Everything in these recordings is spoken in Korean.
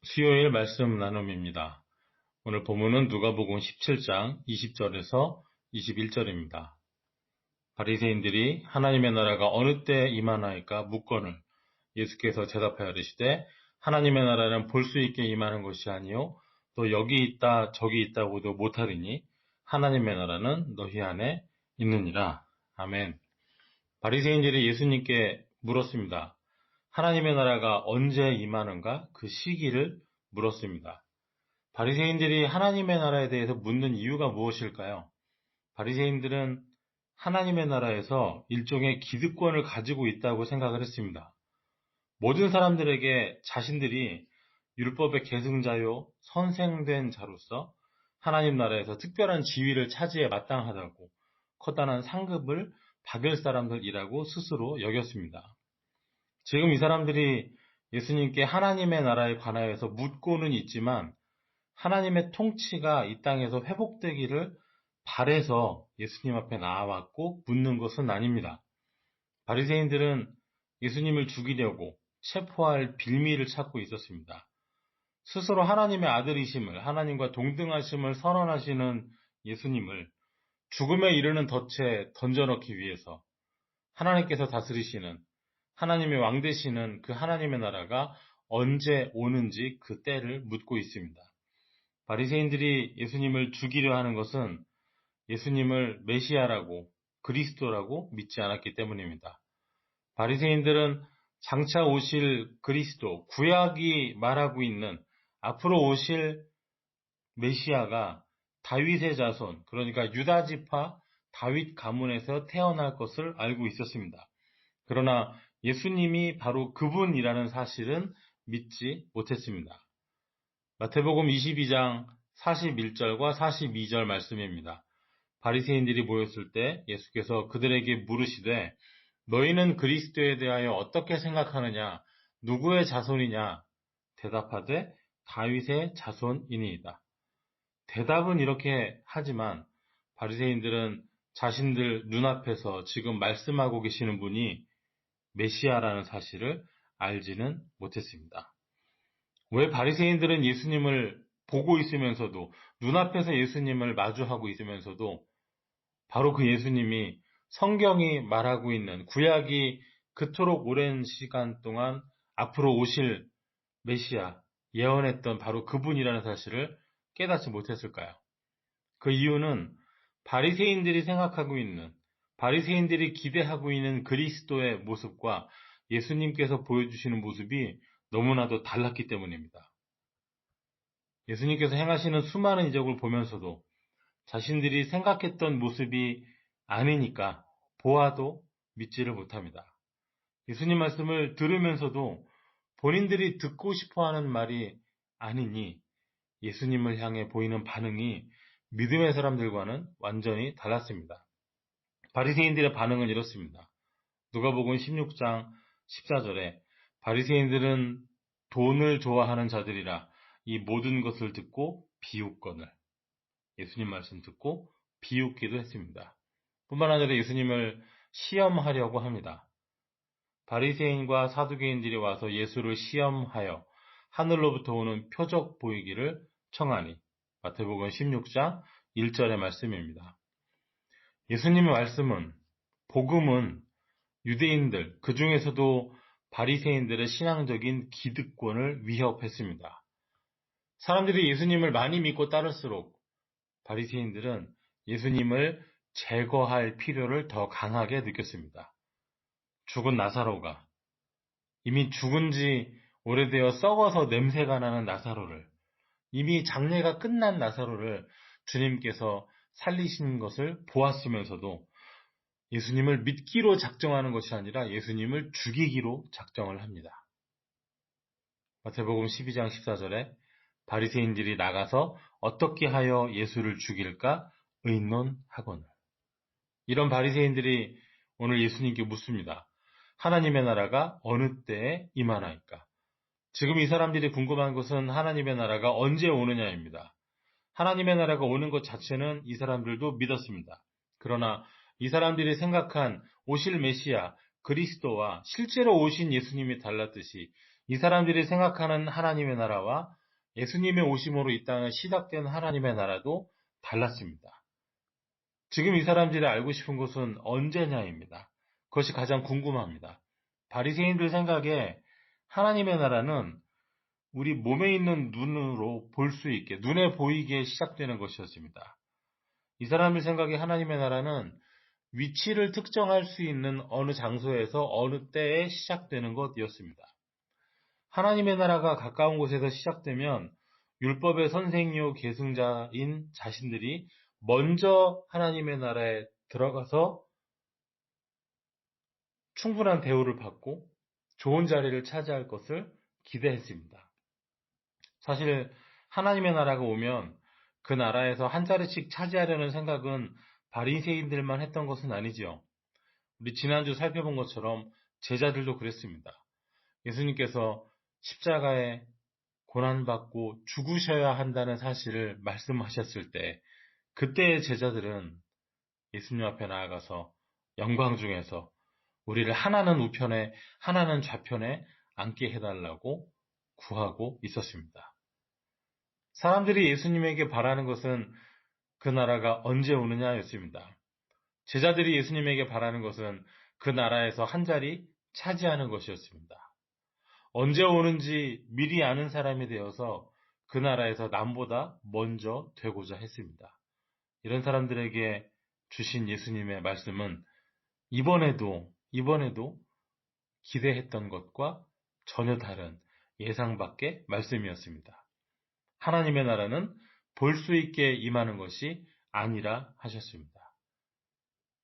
수요일 말씀 나눔입니다. 오늘 본문은 누가복음 17장 20절에서 21절입니다. 바리새인들이 하나님의 나라가 어느 때 임하나이까 묻거늘 예수께서 대답하여 이르시되 하나님의 나라는 볼 수 있게 임하는 것이 아니요 또 여기 있다 저기 있다고도 못하리니 하나님의 나라는 너희 안에 있느니라. 아멘. 바리새인들이 예수님께 물었습니다. 하나님의 나라가 언제 임하는가? 그 시기를 물었습니다. 바리새인들이 하나님의 나라에 대해서 묻는 이유가 무엇일까요? 바리새인들은 하나님의 나라에서 일종의 기득권을 가지고 있다고 생각을 했습니다. 모든 사람들에게 자신들이 율법의 계승자요 선생된 자로서 하나님 나라에서 특별한 지위를 차지해 마땅하다고 커다란 상급을 받을 사람들이라고 스스로 여겼습니다. 지금 이 사람들이 예수님께 하나님의 나라에 관하여서 묻고는 있지만 하나님의 통치가 이 땅에서 회복되기를 바래서 예수님 앞에 나와왔고 묻는 것은 아닙니다. 바리새인들은 예수님을 죽이려고 체포할 빌미를 찾고 있었습니다. 스스로 하나님의 아들이심을, 하나님과 동등하심을 선언하시는 예수님을 죽음에 이르는 덫에 던져넣기 위해서 하나님께서 다스리시는 하나님의 왕 되시는 그 하나님의 나라가 언제 오는지 그 때를 묻고 있습니다. 바리새인들이 예수님을 죽이려 하는 것은 예수님을 메시아라고 그리스도라고 믿지 않았기 때문입니다. 바리새인들은 장차 오실 그리스도, 구약이 말하고 있는 앞으로 오실 메시아가 다윗의 자손, 그러니까 유다 지파 다윗 가문에서 태어날 것을 알고 있었습니다. 그러나 예수님이 바로 그분이라는 사실은 믿지 못했습니다. 마태복음 22장 41절과 42절 말씀입니다. 바리새인들이 모였을 때 예수께서 그들에게 물으시되 너희는 그리스도에 대하여 어떻게 생각하느냐? 누구의 자손이냐? 대답하되 다윗의 자손이니이다. 대답은 이렇게 하지만 바리새인들은 자신들 눈앞에서 지금 말씀하고 계시는 분이 메시아라는 사실을 알지는 못했습니다. 왜 바리새인들은 예수님을 보고 있으면서도 눈앞에서 예수님을 마주하고 있으면서도 바로 그 예수님이 성경이 말하고 있는 구약이 그토록 오랜 시간 동안 앞으로 오실 메시아 예언했던 바로 그분이라는 사실을 깨닫지 못했을까요? 그 이유는 바리새인들이 생각하고 있는 바리새인들이 기대하고 있는 그리스도의 모습과 예수님께서 보여주시는 모습이 너무나도 달랐기 때문입니다. 예수님께서 행하시는 수많은 이적을 보면서도 자신들이 생각했던 모습이 아니니까 보아도 믿지를 못합니다. 예수님 말씀을 들으면서도 본인들이 듣고 싶어하는 말이 아니니 예수님을 향해 보이는 반응이 믿음의 사람들과는 완전히 달랐습니다. 바리새인들의 반응은 이렇습니다. 누가복음 16장 14절에 바리새인들은 돈을 좋아하는 자들이라 이 모든 것을 듣고 비웃거늘 예수님 말씀 듣고 비웃기도 했습니다. 뿐만 아니라 예수님을 시험하려고 합니다. 바리새인과 사두개인들이 와서 예수를 시험하여 하늘로부터 오는 표적 보이기를 청하니 마태복음 16장 1절의 말씀입니다. 예수님의 말씀은 복음은 유대인들 그 중에서도 바리새인들의 신앙적인 기득권을 위협했습니다. 사람들이 예수님을 많이 믿고 따를수록 바리새인들은 예수님을 제거할 필요를 더 강하게 느꼈습니다. 죽은 나사로가 이미 죽은 지 오래되어 썩어서 냄새가 나는 나사로를 이미 장례가 끝난 나사로를 주님께서 살리신 것을 보았으면서도 예수님을 믿기로 작정하는 것이 아니라 예수님을 죽이기로 작정을 합니다. 마태복음 12장 14절에 바리새인들이 나가서 어떻게 하여 예수를 죽일까 의논하거늘. 이런 바리새인들이 오늘 예수님께 묻습니다. 하나님의 나라가 어느 때에 임하나이까? 지금 이 사람들이 궁금한 것은 하나님의 나라가 언제 오느냐입니다. 하나님의 나라가 오는 것 자체는 이 사람들도 믿었습니다. 그러나 이 사람들이 생각한 오실 메시아 그리스도와 실제로 오신 예수님이 달랐듯이 이 사람들이 생각하는 하나님의 나라와 예수님의 오심으로 이 땅에 시작된 하나님의 나라도 달랐습니다. 지금 이 사람들이 알고 싶은 것은 언제냐입니다. 그것이 가장 궁금합니다. 바리새인들 생각에 하나님의 나라는 우리 몸에 있는 눈으로 볼 수 있게, 눈에 보이게 시작되는 것이었습니다. 이 사람들 생각에 하나님의 나라는 위치를 특정할 수 있는 어느 장소에서 어느 때에 시작되는 것이었습니다. 하나님의 나라가 가까운 곳에서 시작되면 율법의 선생이요 계승자인 자신들이 먼저 하나님의 나라에 들어가서 충분한 대우를 받고 좋은 자리를 차지할 것을 기대했습니다. 사실 하나님의 나라가 오면 그 나라에서 한 자리씩 차지하려는 생각은 바리새인들만 했던 것은 아니지요. 우리 지난주 살펴본 것처럼 제자들도 그랬습니다. 예수님께서 십자가에 고난받고 죽으셔야 한다는 사실을 말씀하셨을 때 그때의 제자들은 예수님 앞에 나아가서 영광 중에서 우리를 하나는 우편에 하나는 좌편에 앉게 해달라고 구하고 있었습니다. 사람들이 예수님에게 바라는 것은 그 나라가 언제 오느냐였습니다. 제자들이 예수님에게 바라는 것은 그 나라에서 한 자리 차지하는 것이었습니다. 언제 오는지 미리 아는 사람이 되어서 그 나라에서 남보다 먼저 되고자 했습니다. 이런 사람들에게 주신 예수님의 말씀은 이번에도 기대했던 것과 전혀 다른 예상 밖의 말씀이었습니다. 하나님의 나라는 볼 수 있게 임하는 것이 아니라 하셨습니다.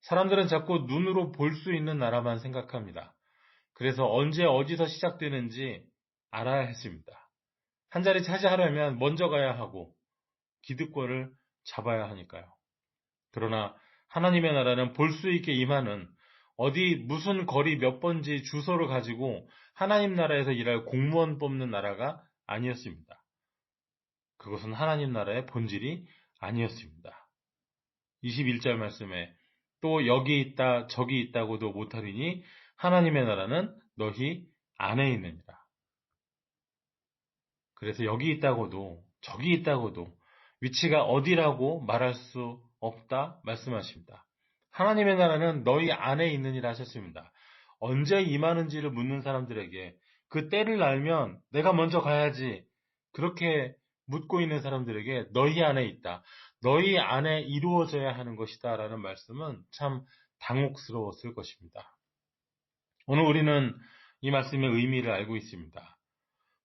사람들은 자꾸 눈으로 볼 수 있는 나라만 생각합니다. 그래서 언제 어디서 시작되는지 알아야 했습니다. 한 자리 차지하려면 먼저 가야 하고 기득권을 잡아야 하니까요. 그러나 하나님의 나라는 볼 수 있게 임하는 어디 무슨 거리 몇 번지 주소를 가지고 하나님 나라에서 일할 공무원 뽑는 나라가 아니었습니다. 그것은 하나님 나라의 본질이 아니었습니다. 21절 말씀에 또 여기 있다 저기 있다고도 못하리니 하나님의 나라는 너희 안에 있느니라. 그래서 여기 있다고도 저기 있다고도 위치가 어디라고 말할 수 없다 말씀하십니다. 하나님의 나라는 너희 안에 있느니라 하셨습니다. 언제 임하는지를 묻는 사람들에게 그 때를 알면 내가 먼저 가야지 그렇게 묻고 있는 사람들에게 너희 안에 있다. 너희 안에 이루어져야 하는 것이다 라는 말씀은 참 당혹스러웠을 것입니다. 오늘 우리는 이 말씀의 의미를 알고 있습니다.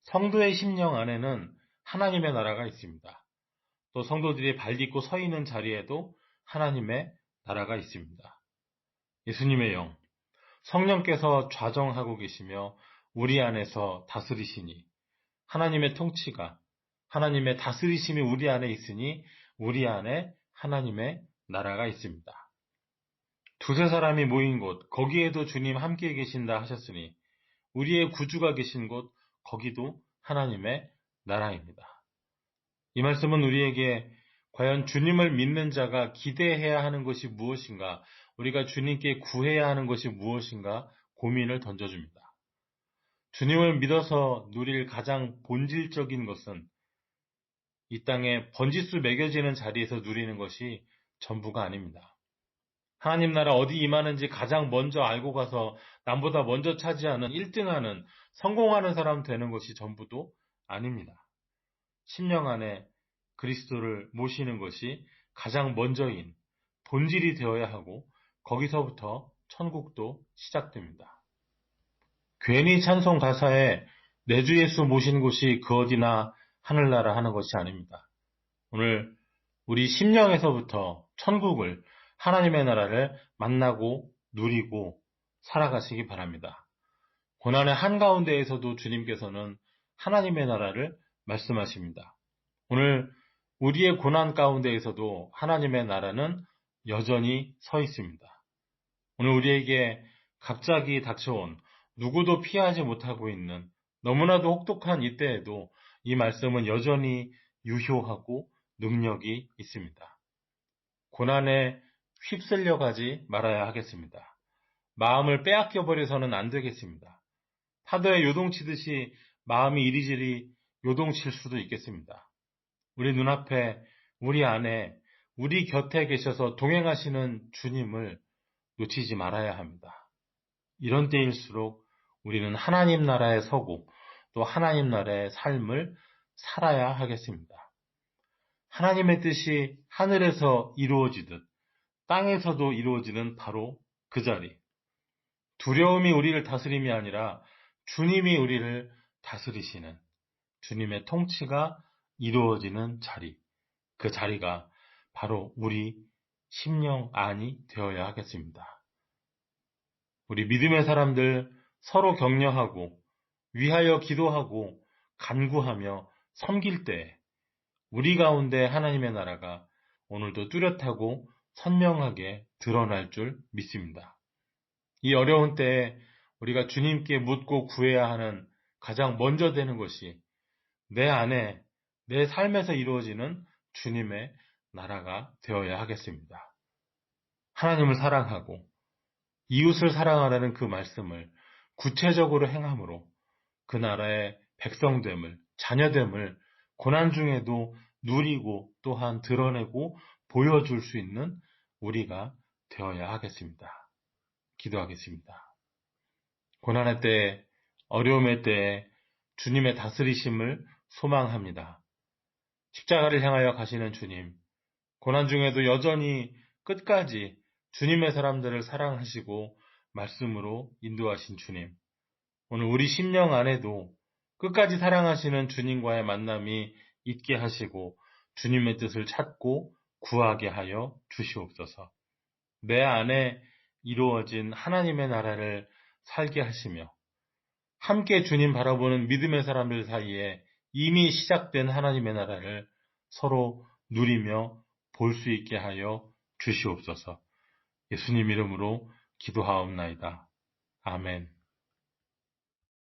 성도의 심령 안에는 하나님의 나라가 있습니다. 또 성도들이 발 딛고 서 있는 자리에도 하나님의 나라가 있습니다. 예수님의 영, 성령께서 좌정하고 계시며 우리 안에서 다스리시니 하나님의 통치가 하나님의 다스리심이 우리 안에 있으니 우리 안에 하나님의 나라가 있습니다. 두세 사람이 모인 곳 거기에도 주님 함께 계신다 하셨으니 우리의 구주가 계신 곳 거기도 하나님의 나라입니다. 이 말씀은 우리에게 과연 주님을 믿는 자가 기대해야 하는 것이 무엇인가, 우리가 주님께 구해야 하는 것이 무엇인가 고민을 던져줍니다. 주님을 믿어서 누릴 가장 본질적인 것은 이 땅에 번지수 매겨지는 자리에서 누리는 것이 전부가 아닙니다. 하나님 나라 어디 임하는지 가장 먼저 알고 가서 남보다 먼저 차지하는 1등하는 성공하는 사람 되는 것이 전부도 아닙니다. 심령 안에 그리스도를 모시는 것이 가장 먼저인 본질이 되어야 하고 거기서부터 천국도 시작됩니다. 괜히 찬송 가사에 내 주 예수 모신 곳이 그 어디나 하늘나라 하는 것이 아닙니다. 오늘 우리 심령에서부터 천국을 하나님의 나라를 만나고 누리고 살아가시기 바랍니다. 고난의 한가운데에서도 주님께서는 하나님의 나라를 말씀하십니다. 오늘 우리의 고난 가운데에서도 하나님의 나라는 여전히 서 있습니다. 오늘 우리에게 갑자기 닥쳐온 누구도 피하지 못하고 있는 너무나도 혹독한 이때에도 이 말씀은 여전히 유효하고 능력이 있습니다. 고난에 휩쓸려 가지 말아야 하겠습니다. 마음을 빼앗겨 버려서는 안 되겠습니다. 파도에 요동치듯이 마음이 이리저리 요동칠 수도 있겠습니다. 우리 눈앞에, 우리 안에, 우리 곁에 계셔서 동행하시는 주님을 놓치지 말아야 합니다. 이런 때일수록 우리는 하나님 나라에 서고 또 하나님 나라의 삶을 살아야 하겠습니다. 하나님의 뜻이 하늘에서 이루어지듯 땅에서도 이루어지는 바로 그 자리. 두려움이 우리를 다스림이 아니라 주님이 우리를 다스리시는 주님의 통치가 이루어지는 자리. 그 자리가 바로 우리 심령 안이 되어야 하겠습니다. 우리 믿음의 사람들 서로 격려하고 위하여 기도하고 간구하며 섬길 때 우리 가운데 하나님의 나라가 오늘도 뚜렷하고 선명하게 드러날 줄 믿습니다. 이 어려운 때에 우리가 주님께 묻고 구해야 하는 가장 먼저 되는 것이 내 안에, 내 삶에서 이루어지는 주님의 나라가 되어야 하겠습니다. 하나님을 사랑하고 이웃을 사랑하라는 그 말씀을 구체적으로 행함으로 그 나라의 백성됨을, 자녀됨을 고난 중에도 누리고 또한 드러내고 보여줄 수 있는 우리가 되어야 하겠습니다. 기도하겠습니다. 고난의 때에, 어려움의 때에 주님의 다스리심을 소망합니다. 십자가를 향하여 가시는 주님, 고난 중에도 여전히 끝까지 주님의 사람들을 사랑하시고 말씀으로 인도하신 주님, 오늘 우리 심령 안에도 끝까지 사랑하시는 주님과의 만남이 있게 하시고 주님의 뜻을 찾고 구하게 하여 주시옵소서. 내 안에 이루어진 하나님의 나라를 살게 하시며 함께 주님 바라보는 믿음의 사람들 사이에 이미 시작된 하나님의 나라를 서로 누리며 볼 수 있게 하여 주시옵소서. 예수님 이름으로 기도하옵나이다. 아멘.